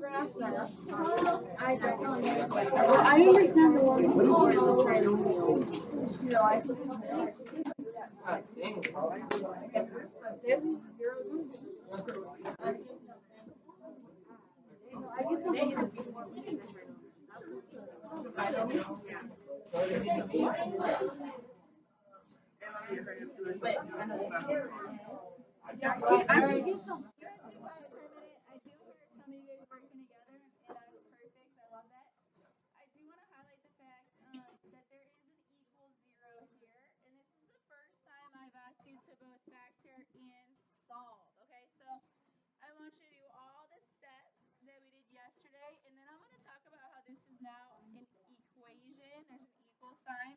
I don't know. Well, I understand the one before the trinomial. You know, I but this zero. I get the one that's before we get the but I know that's I get some. Can I stay quiet for a minute? I do hear some of you guys working together, and that is perfect. I love that. I do want to highlight the fact that there is an equal zero here, and this is the first time I've asked you to both factor and solve. Okay, so I want you to do all the steps that we did yesterday, and then I'm going to talk about how this is now an equation. There's an equal sign,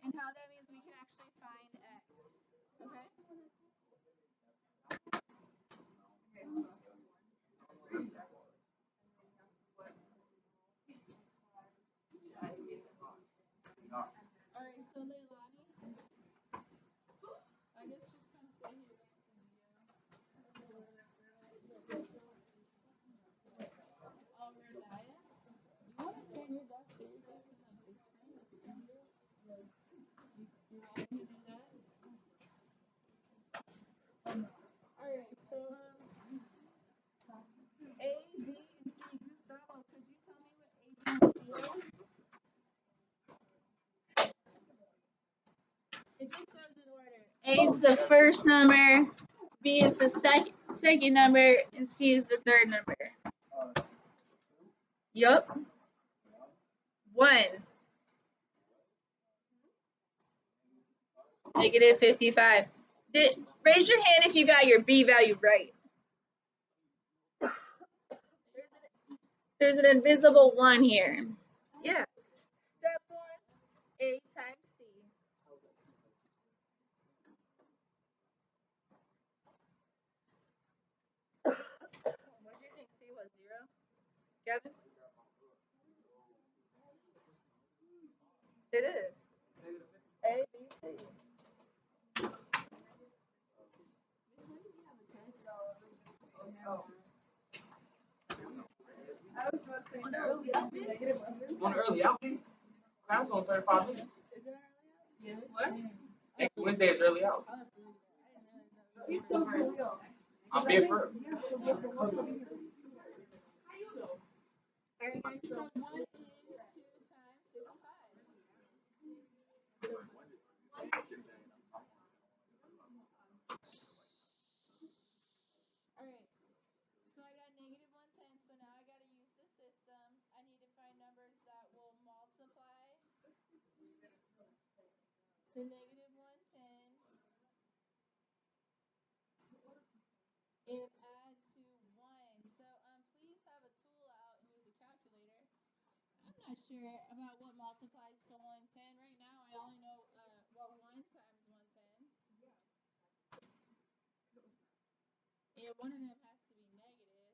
and how that means we can actually find x. Okay? All right, so Leilani, I guess just come stay here next to me. Renaya, you want to turn your desk so you're facing like this way, like easier? You want me to do that? All right, so A, B, and C. Gustavo, could you tell me what A, B, and C are? It just goes in order. A is the first number, B is the second number, and C is the third number. Yup. 1. Negative 55. Raise your hand if you got your B value right. There's an invisible 1 here. Yeah. Step 1, A times C. What do you think C was? 0? Kevin? It is. A, B, C. On early out? Class on 35 minutes. Is it early out? Yes. What? Next Wednesday is early out. I'm being first. Alright guys, so what is 2 times 55? Alright, so I got negative 110, so now I gotta use the system. I need to find numbers that will multiply to negative 110 and add to 1. So please have a tool out and use a calculator. I'm not sure about what multiplies to 110. Right now I only know what 1 times 110. And one of them has to be negative.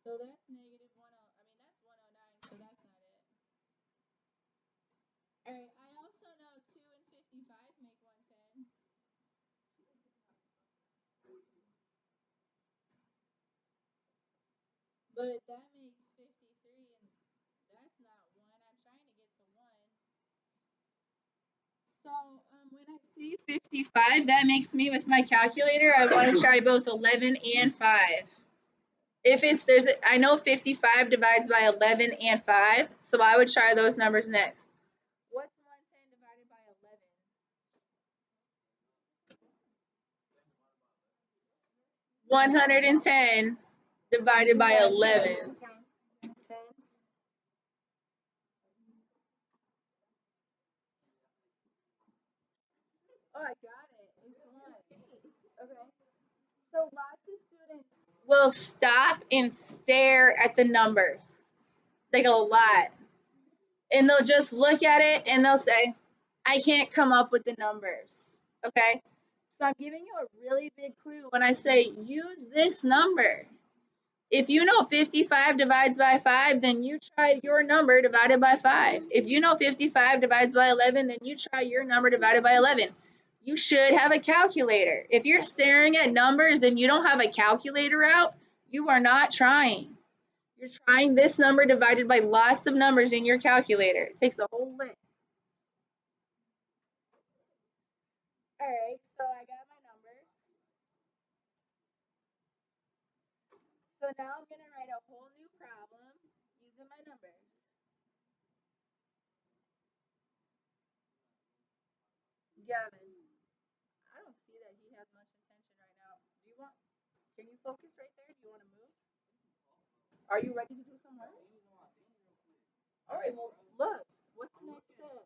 So that's negative 10. I mean, that's 109, so that's not it. Alright, I also know 2 and 55 make 110. But that makes 53, and that's not 1. I'm trying to get to 1. So when I see 55, that makes me, with my calculator, I want to try both 11 and 5. If it's, I know 55 divides by 11 and 5, so I would try those numbers next. What's 110 divided by 11? 110 divided by 11. Oh, I got it. It's 1. Okay. So lots of students will stop and stare at the numbers, like a lot. And they'll just look at it and they'll say, I can't come up with the numbers. Okay? So I'm giving you a really big clue when I say use this number. If you know 55 divides by 5, then you try your number divided by 5. If you know 55 divides by 11, then you try your number divided by 11. You should have a calculator. If you're staring at numbers and you don't have a calculator out, you are not trying. You're trying this number divided by lots of numbers in your calculator. It takes a whole list. All right, so I got my numbers. So now I'm going to write a whole new problem using my numbers. Gavin, I don't see that he has much attention right now. Do you want, can you focus right there? Do you want to move? Are you ready to do some work? All right, well, look. What's the next step?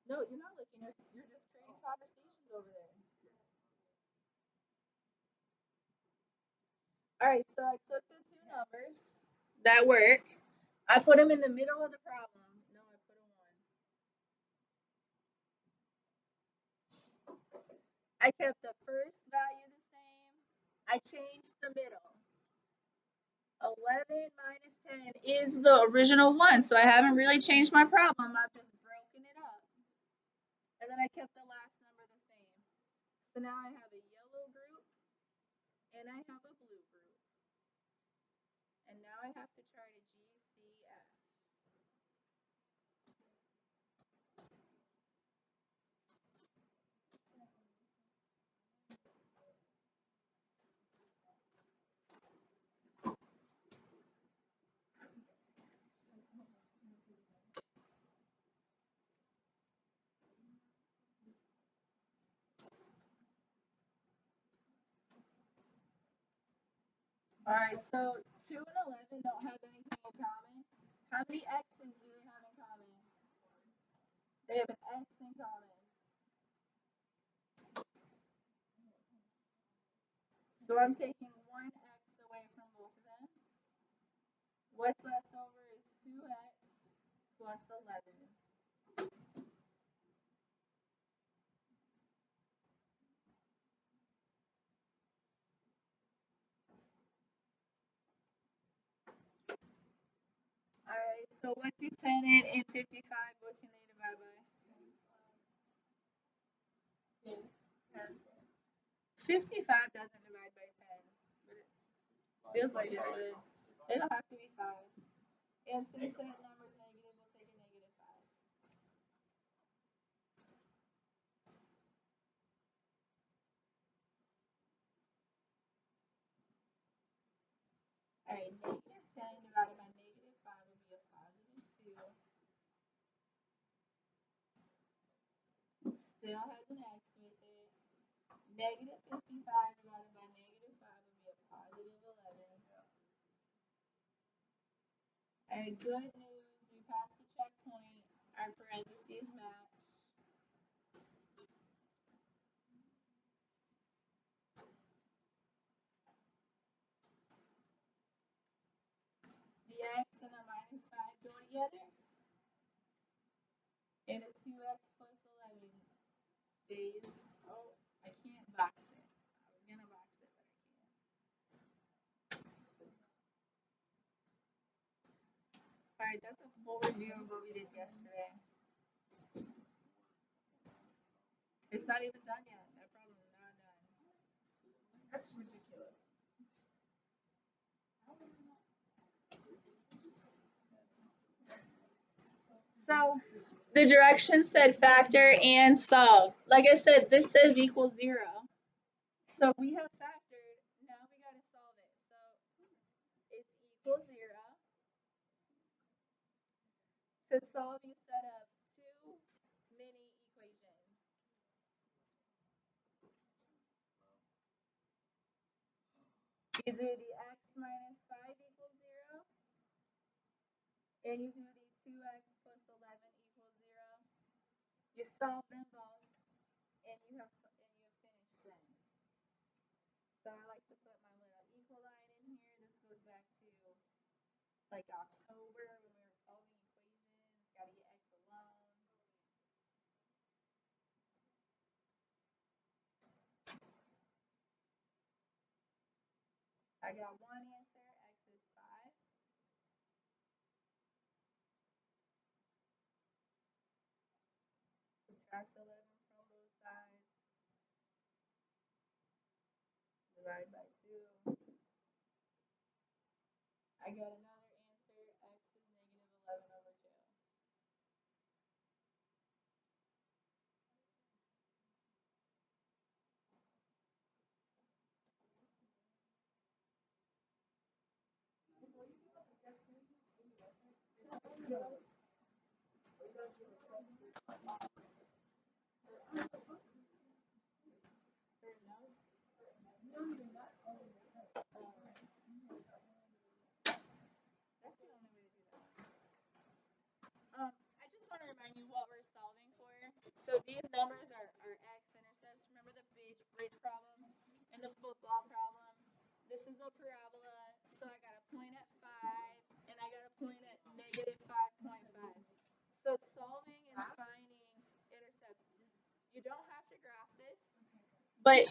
No, you're not looking. You're just creating conversations over there. All right, so I took the two numbers that work. I put them in the middle of the problem. No, I put a 1. I kept the first value the same. I changed the middle. 11 minus 10 is the original 1, so I haven't really changed my problem. I've just broken it up. And then I kept the last number the same. So now I have a yellow group and I have a blue group. And now I have to try to GCF. All right, so 2 and 11 don't have anything in common. How many x's do they have in common? They have an x in common. So I'm taking 1x away from both of them. What's left over is 2x plus 11. All right, so what do 10 and 55, what can they divide by? 55 doesn't divide by 10, but it feels like it should. It'll have to be 5. And since that number is negative, we'll take a negative 5. All right, negative 10 divided by negative 5 would be a positive 2. Still has an x with it. Negative 55 divided by negative 5 would be a positive 11. All right, good news. We passed the checkpoint. Our parentheses match. The x and the minus 5 go together. And a 2x plus 11 stays. Oh, I can't box it. I was going to box it, but I can't. All right, that's a full review of what we did yesterday. It's not even done yet. That problem is not done. That's ridiculous. So the directions said factor and solve. Like I said, this says equals 0. So we have factored. Now we got to solve it. So it's equals 0. To solve, you set up 2 mini equations. You do the x minus 5 equals 0. And you do the 2x plus 11 equals 0. You solve them both, and you have finished them. So I like to put my little equal line in here. This goes back to like October when we were solving equations. Got to get x alone. I got one answer. X is 5. Subtract 11 from both sides. divided by 2. I got another answer. X is negative 11 over 2. That's the only way to do that. I just want to remind you what we're solving for. So these numbers are x-intercepts. Remember the bridge problem and the football problem? This is a parabola, so I got a point at 5, and I got a point at negative 5.5. So solving and finding intercepts, you don't have to graph this, but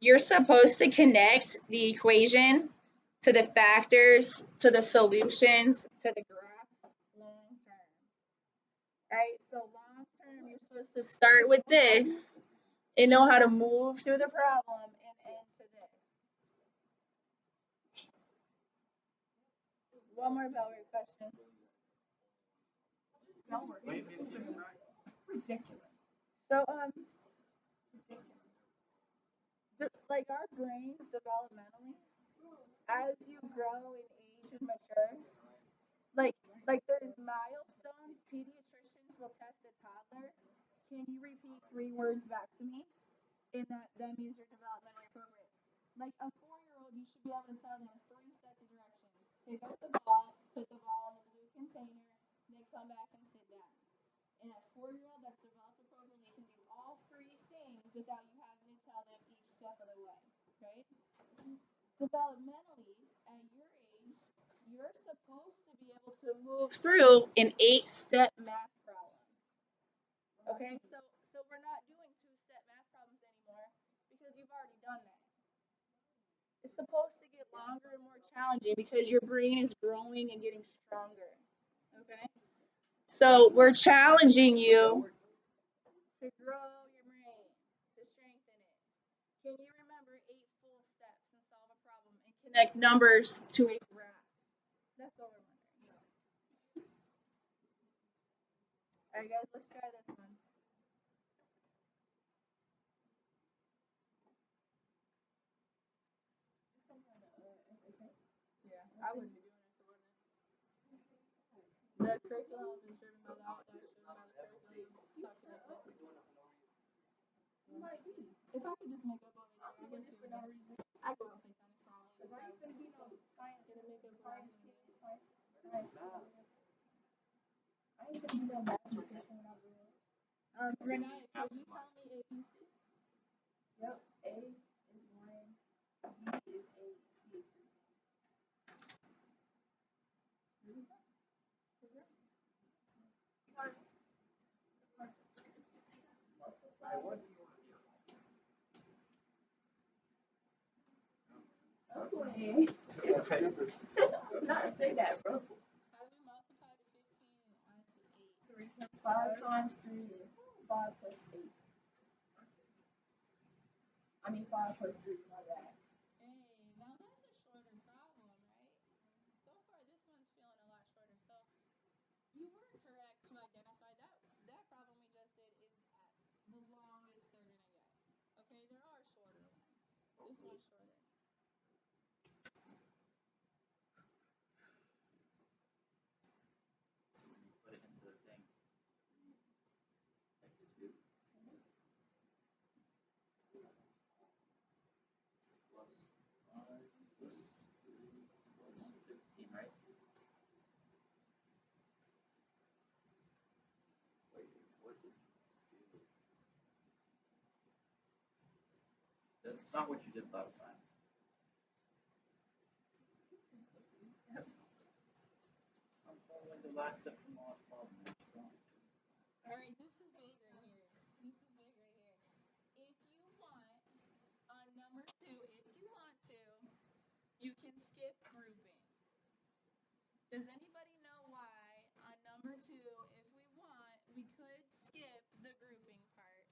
you're supposed to connect the equation to the factors, to the solutions, to the graphs long term. Right? So long term, you're supposed to start with this and know how to move through the problem and end to this. One more Valerie question. Ridiculous. So like our brains developmentally, as you grow in age and mature, like there's milestones pediatricians will test a toddler. Can you repeat 3 words back to me? And that means you're developmentally appropriate. Like a 4-year-old, you should be able to tell them 3 sets of directions. Pick up the ball, put the ball in the blue container, then come back and sit down. And a 4-year-old that's developed appropriately can do all 3 things without you having to tell them each step of the way, right? Developmentally, at your age, you're supposed to be able to move through an 8-step math problem. Okay, so we're not doing 2-step math problems anymore because you've already done that. It's supposed to get longer and more challenging because your brain is growing and getting stronger. Okay, so we're challenging you to grow your brain, to strengthen it. Can you remember 8 full steps and solve a problem and connect numbers to a graph? That's what we're wondering. All right, guys, let's try this one. Yeah, I wouldn't be doing it if it wasn't. The curriculum is driven by that. That's driven by the curriculum. Talk to that. If I could just make up over there, I guess it would just. I go and play tennis probably. If I was gonna make up what I was gonna do. I ain't gonna do no math nutrition when I grow up. Renee, could you tell me ABC? Yep, A is 1, B is 8, C is 13. Okay. Not say that, bro. How do we multiply to 15 and add to 8? 5 times 3 is 5 plus 8. I mean 5 plus 3, my bad. Hey, now that's a shorter problem, right? So far, this one's feeling a lot shorter. So you were correct to identify that problem we just did is at the longest they're gonna get. Okay, there are shorter ones. This one's shorter. So when you put it into the thing, x2 plus 5 plus 3 plus 15, right? Wait, what did you do? That's not what you did last time. I'm following the last step from the last problem. All right, this is big right here. This is big right here. If you want, on number 2, if you want to, you can skip grouping. Does anybody know why on number 2, if we want, we could skip the grouping part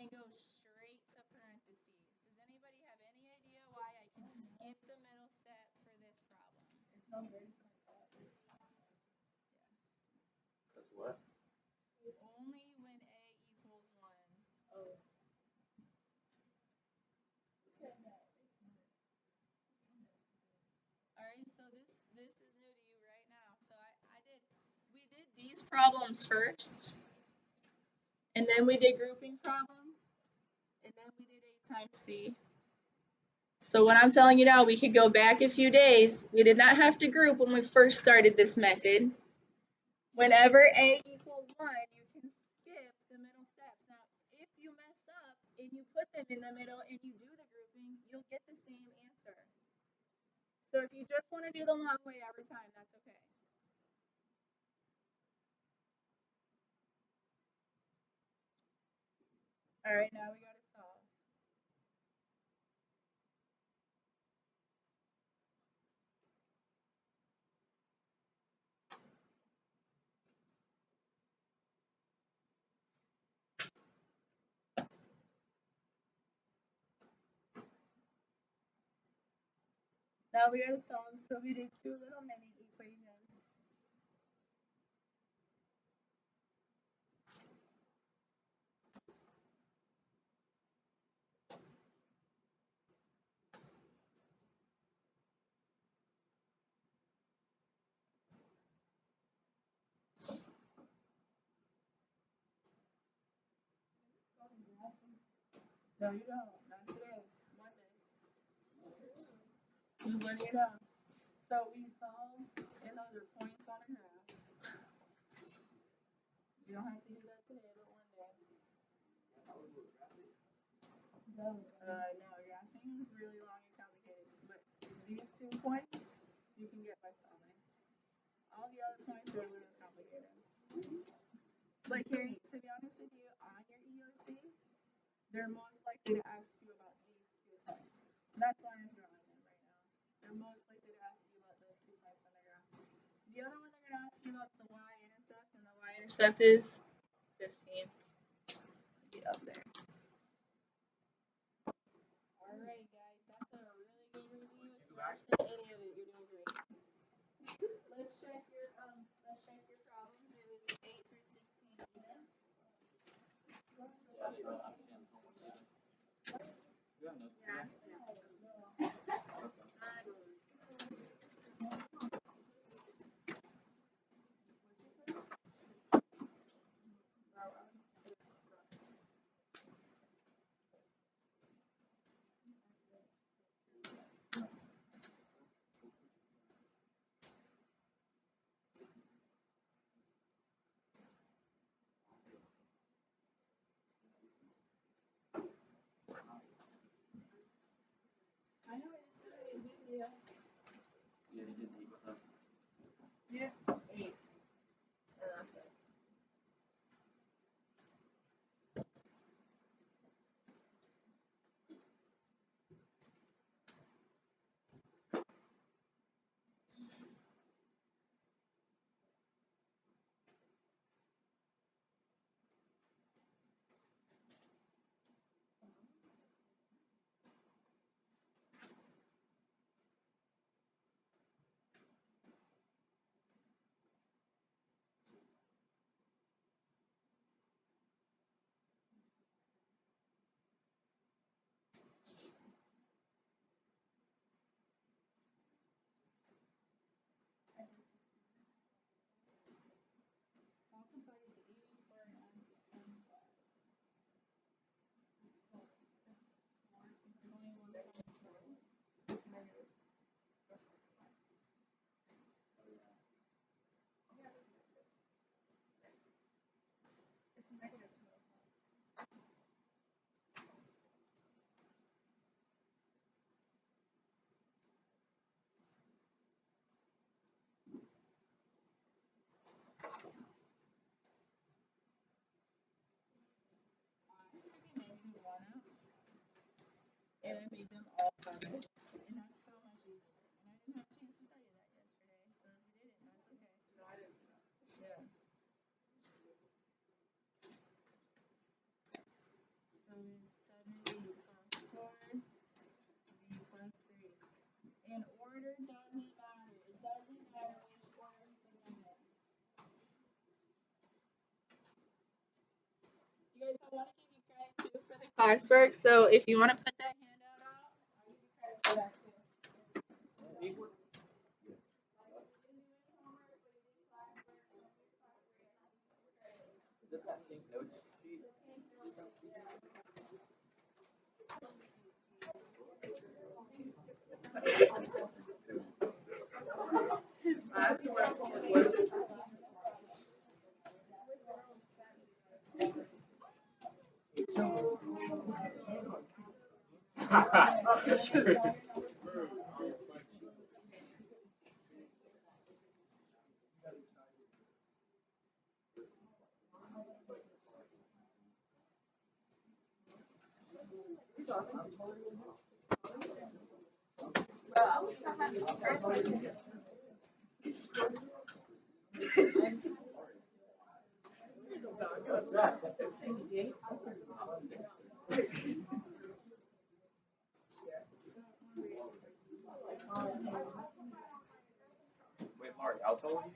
and go straight to parentheses? Does anybody have any idea why I numbers like that. That's what? Only when A equals 1. Oh. All right, so this is new to you right now. So we did these problems first, and then we did grouping problems, and then we did A times C. So what I'm telling you now, we could go back a few days. We did not have to group when we first started this method. Whenever A equals 1, you can skip the middle steps. Now, if you mess up and you put them in the middle and you do the grouping, you'll get the same answer. So if you just want to do the long way every time, that's okay. All right, now we got to solve. Now we got to solve. So we did two little mini equations. No, you don't. Not today. Monday. Just letting you know. So we solved, and those are points on a graph. You don't have to do that today, but one day. No, graphing is really long and complicated. But these 2 points, you can get by solving. All the other points are a little complicated. But Carrie, to be honest with you, on your EOC, they're most likely to ask you about these 2 points. That's why I'm drawing them right now. They're most likely to ask you about those 2 points on the graph. The other one they're going to ask you about is the y-intercept, and the y-intercept is 15. Be up there. All right, guys, that's a really good review. If you understood any of it, you're doing great. Let's check your problems. It was 8 through 16 even. Yeah, they don't understand the homework either. You have notes today? I know it's a big deal. Yeah, he did eat with us. Yeah, 8. And that's it. Multiplies 84 and adds 25. It's 21 times 4. It's negative. It's negative 12. I took a negative 1 out, and I made them all positive. And that's so much easier. And I didn't have a chance to tell you that yesterday, so if you didn't, that's okay. No, I didn't. Yeah. So it's 70 plus 4, b plus 3. And order doesn't matter. It doesn't want to give you credit too for the classwork. So if you want to put that handout out, I'll give you credit for that too. Like if you didn't do any homework, but you did classwork, some of your classwork, I'll give you some credit. Is it that pink notes sheet? The pink notes, yeah. Wait, Mark, I'll tell you.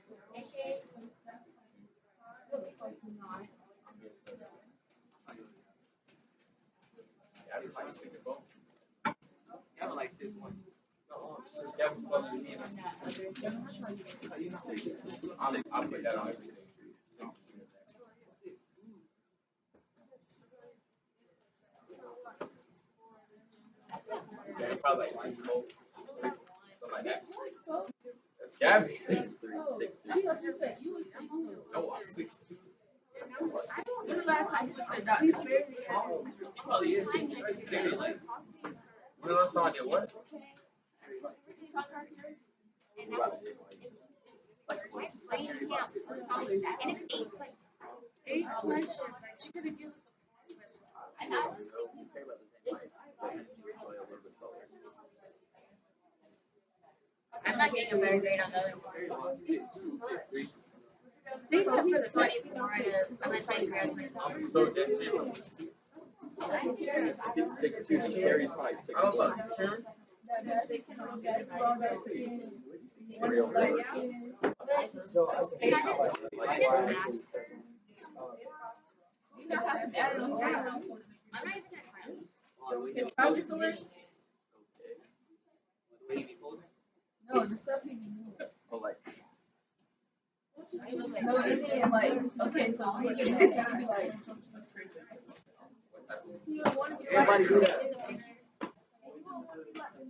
Gavin's like 6'12". Gavin like 6'1". Gavin's taller than me and I'm 6'2". I'll put that on everything. Yeah, he's probably like 6'4", 6'3", something like that. That's Gavin. 6'3", 6'3". No, I'm 6'2". He probably is 6'3". Like, when the last time I did what? I'm not getting a better grade on the other one. 6'2", 6'3". Save that for the 24. I'm gonna try to graduate. So that's 6'2". It's 6'2". She carries probably 6'2". I don't know. Terrence? Real good. Can I just ask? I'm not even gonna try. It's probably still working. No, the stuff you can do. Oh, like, You look like No, and then like, okay, so we can be like, you don't want to be everybody like, do that.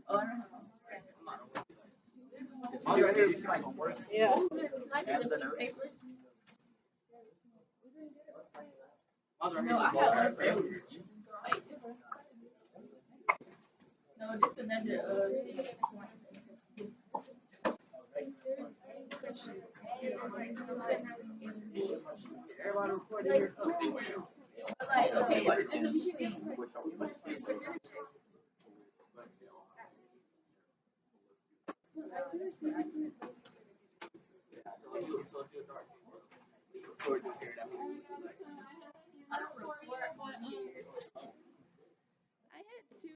oh, I don't know. Mommy, right here, you see my homework? Yeah. And the notes? Mom's right here. No, I Ball have right like, here. no, just another, Everybody recording here. like, okay, Like, so then we should be, wish I was like, So I have a handout for you, but